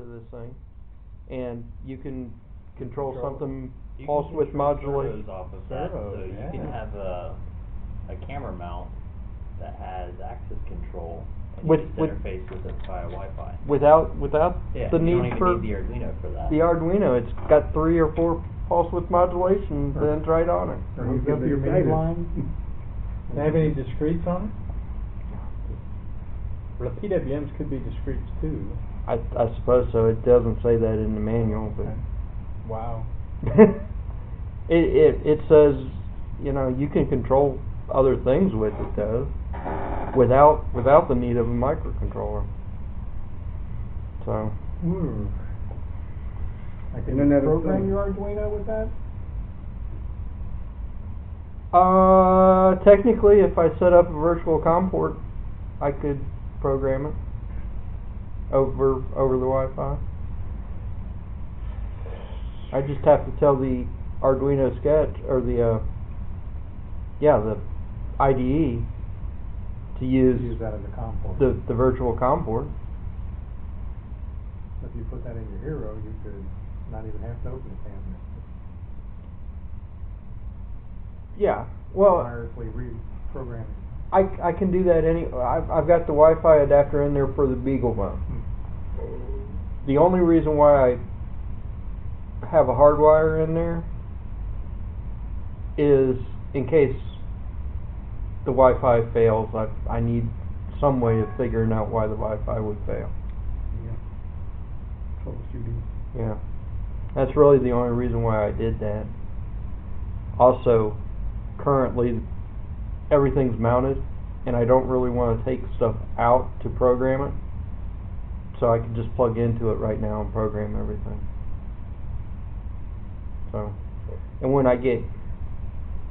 to this thing, and you can control something You pulse can width control modulation. servos off of that, so you can have a camera mount that has access control, and you just interface with it via Wi-Fi. Without Yeah, the you need don't even for need the Arduino for that. the Arduino. It's got 3 or 4 pulse width modulation bins right on it. Hook up your main line. Do you have any discretes on it? Well, the PWMs could be discretes too. I suppose so. It doesn't say that in the manual, but wow. it says, you know, you can control other things with it though, without the need of a microcontroller. So. I can program your Arduino with that? Technically, if I set up a virtual COM port, I could program it over the Wi-Fi. I just have to tell the Arduino sketch or the IDE to use that as a COM port. the virtual COM port. If you put that in your Hero, you could not even have to open the cabinet. Yeah, well, wirelessly reprogram it. I can do that I've got the Wi-Fi adapter in there for the BeagleBone. The only reason why I have a hardwire in there is in case the Wi-Fi fails, I need some way of figuring out why the Wi-Fi would fail. Yeah. Troubleshooting. Yeah. That's really the only reason why I did that. Also, currently everything's mounted and I don't really want to take stuff out to program it, so I can just plug into it right now and program everything. So, and when I get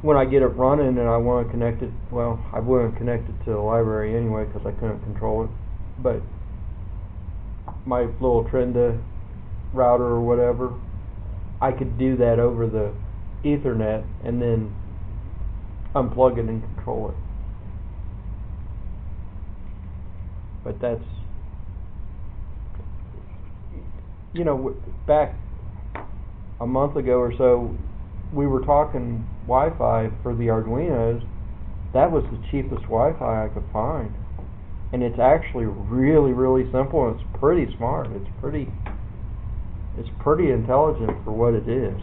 it running and I want to connect it, well, I wouldn't connect it to the library anyway because I couldn't control it, but my little Trenda router or whatever, I could do that over the Ethernet and then unplug it and control it. But that's, you know, back a month ago or so, we were talking Wi-Fi for the Arduinos. That was the cheapest Wi-Fi I could find, and it's actually really, really simple, and it's pretty smart. It's pretty intelligent for what it is.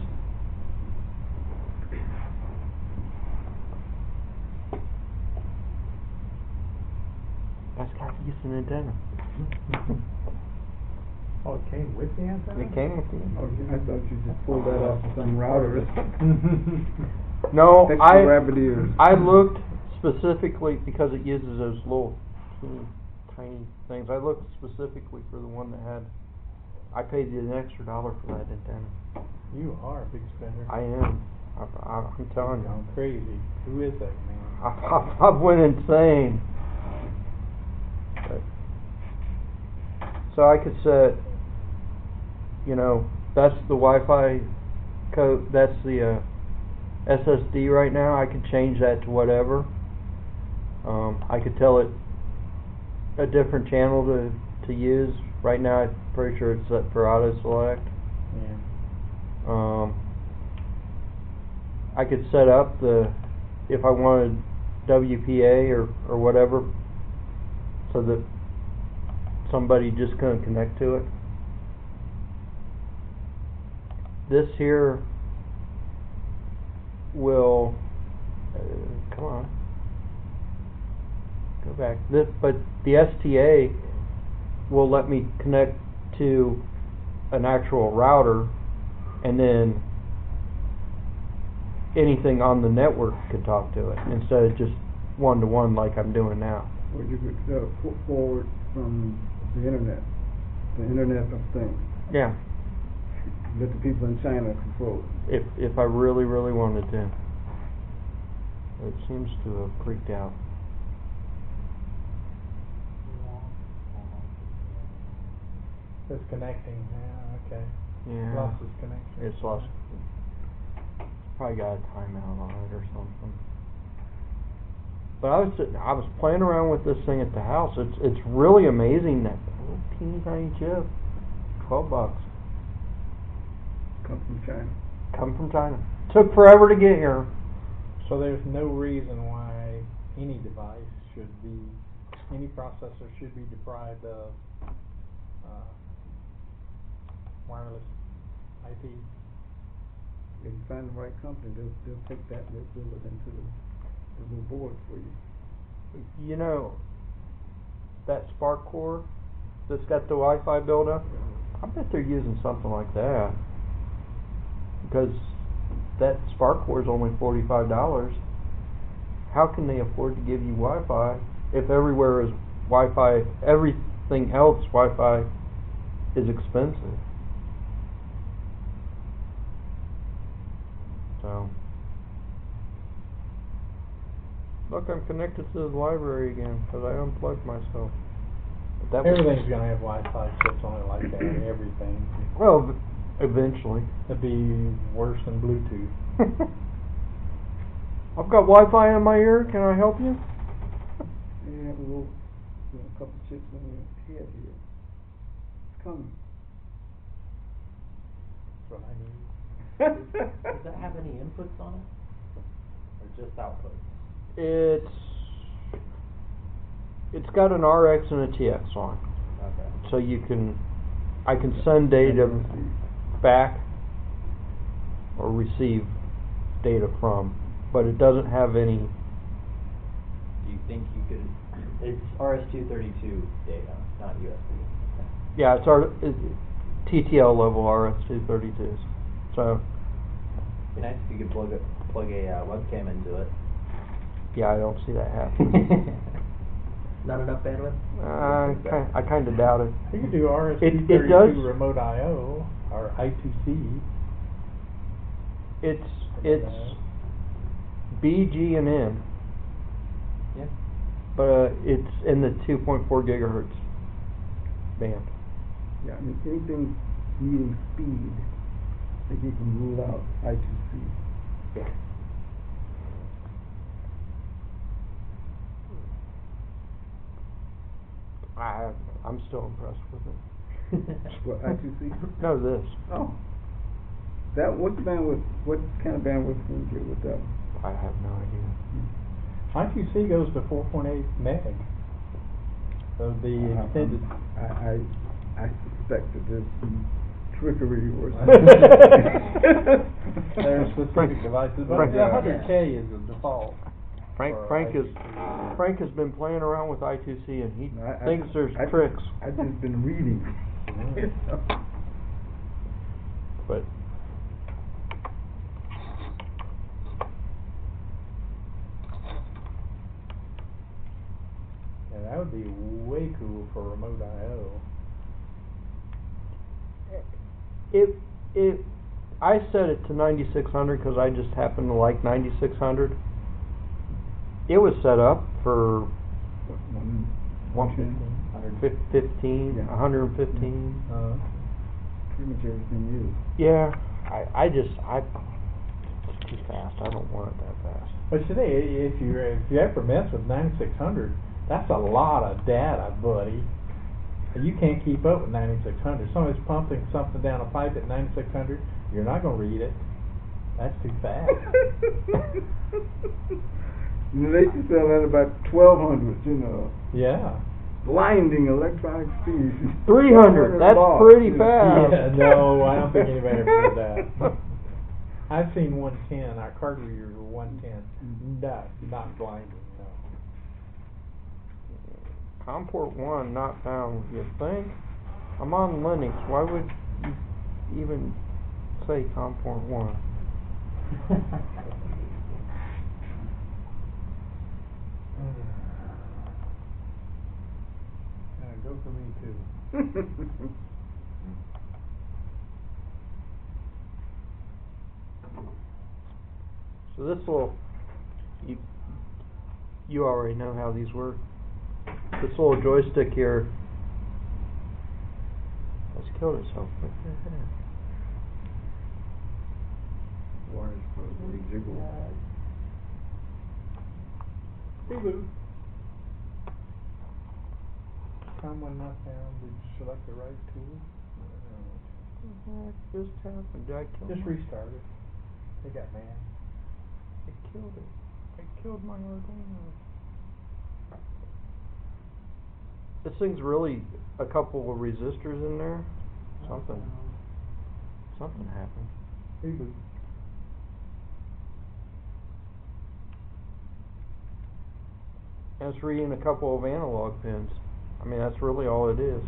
That's got to use an antenna. Oh, it came with the antenna? It came with the antenna. Okay, I thought you just pulled that off some router. No, Extra I looked specifically because it uses those little tiny things. I looked specifically for the one that had. I paid an extra $1 for that antenna. You are a big spender. I am. I'm telling you. I'm crazy. Who is that man? I went insane. But, so I could set, you know, that's the Wi-Fi code, that's the SSD right now. I could change that to whatever. I could tell it a different channel to use. Right now I'm pretty sure it's set for auto select. Yeah. I could set up if I wanted WPA or whatever, so that somebody just couldn't connect to it. This here will come on, go back. But the STA will let me connect to an actual router, and then anything on the network could talk to it instead of just one-to-one like I'm doing now. Or you could put forward from the internet of things. Yeah. Let the people in China control it. If I really, really wanted to. It seems to have freaked out. It's connecting. Yeah, okay. Yeah. Lost its connection. It's lost. Probably got a timeout on it or something. But I was playing around with this thing at the house. It's really amazing, that little teeny tiny chip. $12. Come from China. Come from China. Took forever to get here. So there's no reason why any device should be, any processor should be deprived of wireless IP. If you find the right company, they'll take that and they'll build it into the little board for you. You know, that Spark core that's got the Wi-Fi built up, I bet they're using something like that. Because that Spark core is only $45. How can they afford to give you Wi-Fi if everywhere is Wi-Fi, everything else Wi-Fi is expensive? So, look, I'm connected to the library again because I unplugged myself. But that was- Everything's gonna have Wi-Fi chips on it like that, everything. Well, eventually. It'd be worse than Bluetooth. I've got Wi-Fi in my ear. Can I help you? And you have a little, couple chips on your head here. It's coming. That's what I need. Does that have any inputs on it? Or just outputs? It's got an RX and a TX on, Okay. so I can send data back or receive data from, but it doesn't have any. Do you think you could, it's RS-232 data, not USB. Yeah, it's TTL level RS-232s. So, It'd be nice if you could plug a webcam into it. yeah, I don't see that happening. Not enough bandwidth? I kind of doubt it. You could do It RS-232 does. remote I/O or I2C. It's B, G, and N, Yeah. but it's in the 2.4 gigahertz band. Yeah, I mean, anything needing speed, I think you can rule out I2C. Yeah. I'm still impressed with it. What, I2C? No, this. Oh. What kind of bandwidth can you get with that? I have no idea. I2C goes to 4.8 meg. So the extended. I suspect that there's some trickery or There are specific devices, but Frank- 100K is the default. Frank has been playing around with I2C and he I- thinks there's I- tricks. I've just been reading. But Yeah, that would be way cool for remote I/O. I set it to 9600 because I just happen to like 9600. It was set up for 115. 115, Yeah. 115. Pretty much everything is. Yeah, it's too fast. I don't want it that fast. But today, if you ever mess with 9600, that's a lot of data, buddy. You can't keep up with 9600. Somebody's pumping something down a pipe at 9600. You're not going to read it. That's too fast. They used to sell that about 1200, Yeah. Blinding electronic speed. 300. That's pretty fast. Yeah, no, I don't think anybody ever did that. I've seen 110. Our card readers were 110. Not blinding, no. COM port 1 not found. You think? I'm on Linux. Why would you even say COM port 1? Go for me too. So this little, you already know how these work. This little joystick here has killed itself. Look at that. Wires probably jiggle. Boo-boo. COM1 not found. Did you select the right tool? heck just happened? Did I kill Just my... restart it. They got mad. It killed it. It killed my Arduino. This thing's really a couple of resistors in there. Something happened. Reboot. And it's reading a couple of analog pins. I mean, that's really all it is.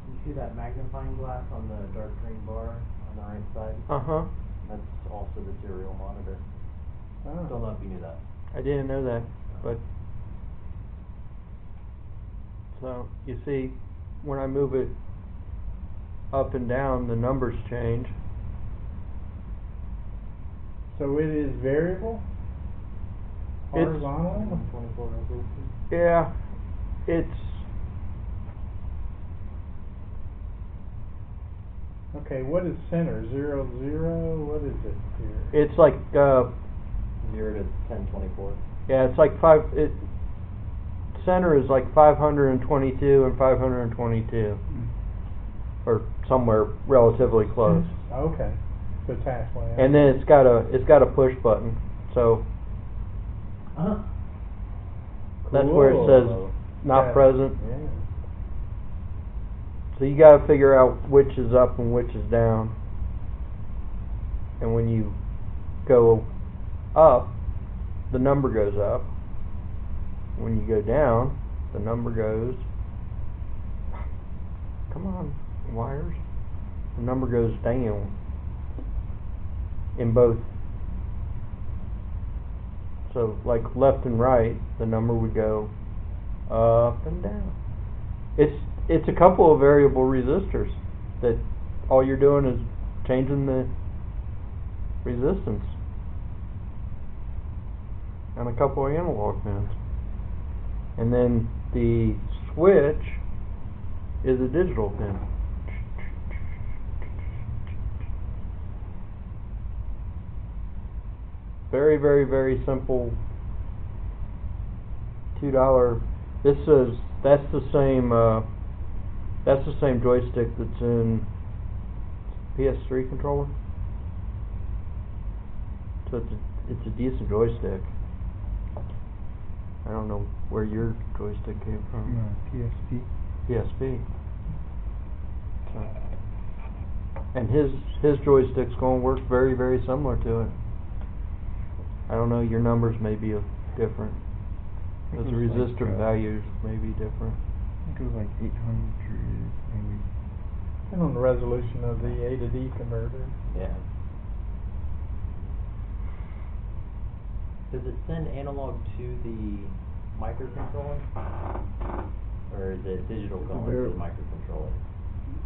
You see that magnifying glass on the dark green bar on the right side? Uh-huh. That's also the serial monitor. Oh. Don't know if you knew that. I didn't know that, but... So, you see, when I move it up and down, the numbers change. So it is variable? Horizontal? 24 resolution. Yeah, it's... Okay, what is center? 0, 0? What is it here? It's like, 0 to 1024. yeah, it's like center is like 522 and 522. Or somewhere relatively close. Okay, so it's halfway. And then it's got a push button, so that's where it says Cool. not Yeah. present. Yeah. So you got to figure out which is up and which is down. And when you go up, the number goes up. When you go down, the number goes... Come on, wires. The number goes down. In both. So, like left and right, the number would go up and down. It's a couple of variable resistors that all you're doing is changing the resistance. And a couple of analog pins. And then the switch is a digital pin. Very, very, very simple $2. That's the same joystick that's in PS3 controller. So it's a decent joystick. I don't know where your joystick came from. PSP. PSP. So, and his joystick's going to work very, very similar to it. I don't know, your numbers may be different. Those It was like, resistor values may be different. I think it was like 800, maybe. And on the resolution of the A to D converter. Yeah. Does it send analog to the microcontroller? Or is it digital going to the microcontroller?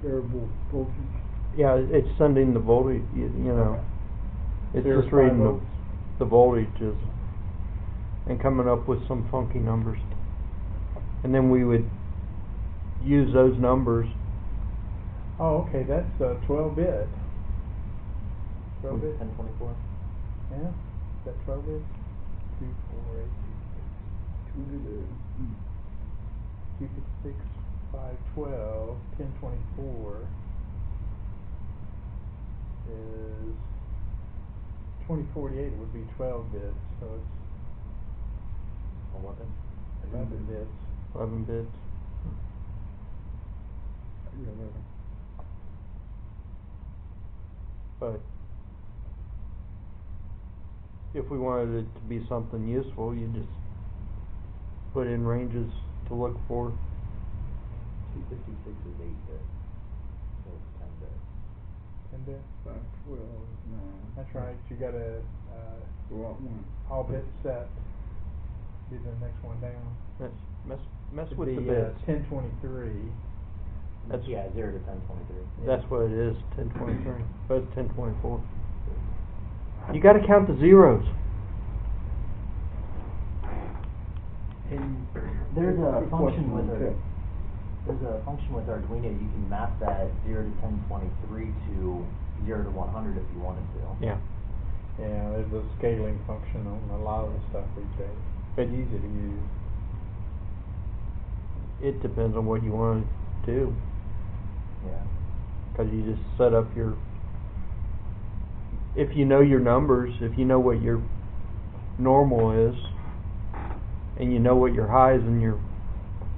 Variable voltage. Yeah, it's sending the voltage, you know. It's Zero just to reading 5 volts. the voltages and coming up with some funky numbers. And then we would use those numbers. Oh, okay, that's 12-bit. 12-bit? 1024? Yeah, is that 12-bit? 2, 4, 8, 256, 512, 1024 is 2048 would be 12 bits, so it's 11? 11 bits. 11 bits. But if we wanted it to be something useful, you just put in ranges to look for. 256 is 8-bit. So it's 10-bit. 10 bit? 512, 9. That's right, you got a Go out one. all bit set. Be the next one down. Mess It'd with the be, bits. 1023. That's- yeah, 0 to 1023. That's what it is, 1023. But it's 1024. You got to count the zeros. And there's a Good function question, with okay. Arduino. You can map that 0 to 1023 to 0 to 100 if you wanted to. Yeah. Yeah, there's a scaling function on a lot of the stuff we take. It's easy to use. It depends on what you want to do. Yeah. because you just set up your, if you know your numbers, if you know what your normal is, and you know what your highs and your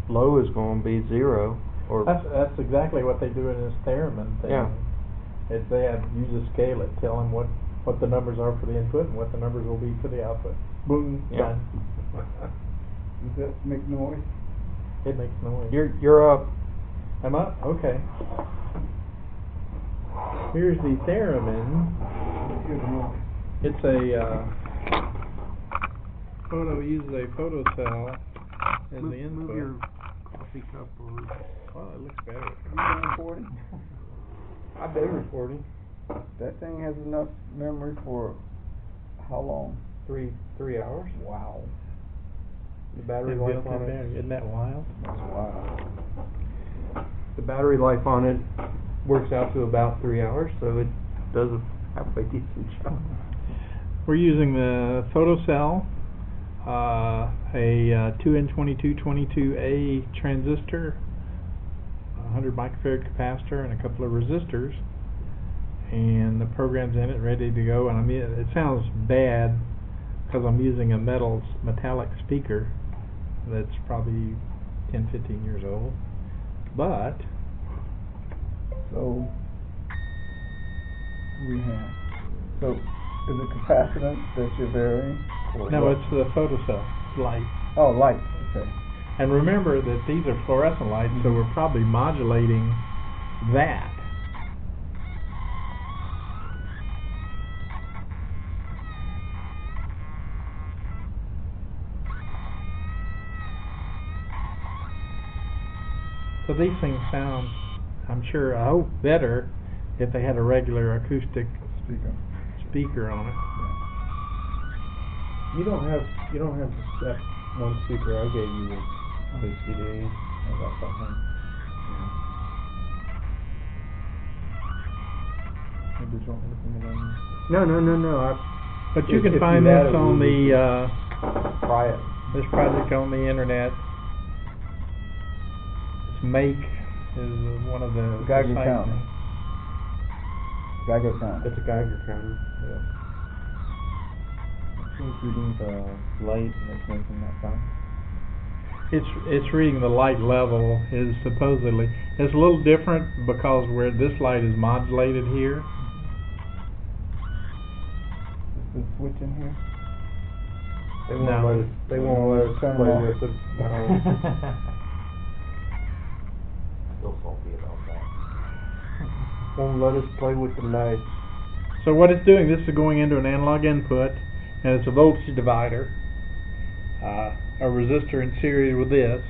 low is going to be 0, or That's exactly what they do in this Theremin thing. Yeah. Is they have use a scale it, tell them what the numbers are for the input and what the numbers will be for the output. Boom, Yeah. done. Does that make noise? It makes noise. you're up. I'm up? Okay. Here's the Theremin. Here's the noise. It's a uses a photo cell as the input. Move your coffee cup over. Well, it looks better. You been recording? I've been recording. That thing has enough memory for how long? 3 hours. Wow. The battery It's life built on in it. there. Isn't that wild? That's wild. The battery life on it works out to about 3 hours, so it does a halfway decent job. We're using the photocell, a 2N2222A transistor, a 100 microfarad capacitor, and a couple of resistors. And the program's in it, ready to go. And I mean, it sounds bad because I'm using a metallic speaker that's probably 10, 15 years old. But So we have. So is it capacitance that you're varying? Or no, what? it's the photocell light. Oh, light. Okay. And remember that these are fluorescent lights, so we're probably modulating that. So these things sound, I hope better if they had a regular acoustic speaker on it. You don't have that one speaker I gave you with the CD. I got something. Maybe you don't have anything on. No. But you If can you find had this it, on we the Try it. this project on the internet. It's Make is one of the Geiger site counter. names. Geiger counter. It's a Geiger counter. Yeah. It's reading the light and it's making that sound. It's reading the light level is supposedly. It's a little different because where this light is modulated here. Is the switch in here? They won't No. let us. They won't let us Turn play them with it. Still salty about that. Won't let us play with the lights. So what it's doing, this is going into an analog input, and it's a voltage divider, a resistor in series with this,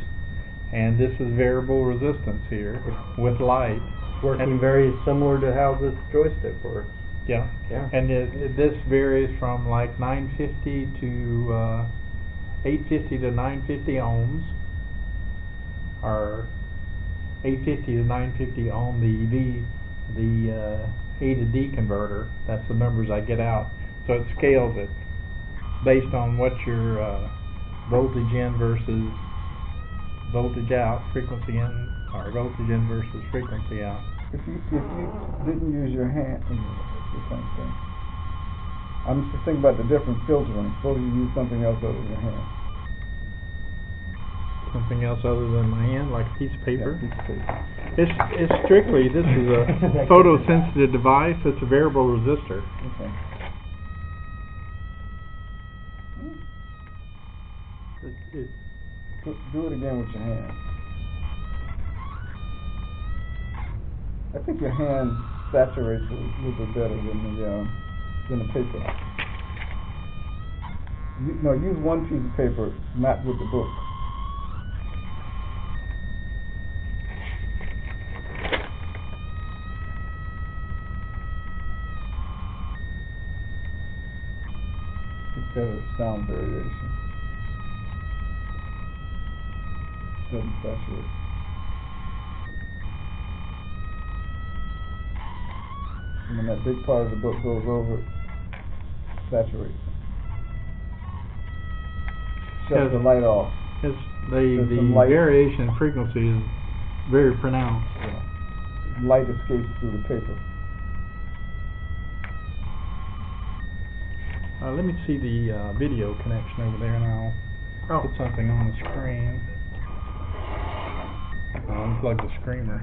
and this is variable resistance here with light. It's working very similar to how this joystick works. Yeah. Yeah. And this varies from like 950 to 850 to 950 ohms, or 850 to 950 on the A to D converter. That's the numbers I get out. So it scales it based on what your voltage in versus voltage out, frequency in, or voltage in versus frequency out. If you didn't use your hand, it's the same thing. I'm just thinking about the different filtering. Suppose you use something else other than your hand. Something else other than my hand, like a piece of paper. Yeah, piece of paper. It's strictly, this is a photosensitive device. It's a variable resistor. Okay. Do it again with your hand. I think your hand saturates it a little bit better than the paper. No, use one piece of paper, not with the book. Instead of sound variation. Doesn't saturate. And when that big part of the book goes over, it saturates. Shut the light off. It's There's some the light. variation in frequency is very pronounced. Yeah. light escapes through the paper. Let me see the video connection over there, and I'll put something on the screen. I'll unplug the screamer.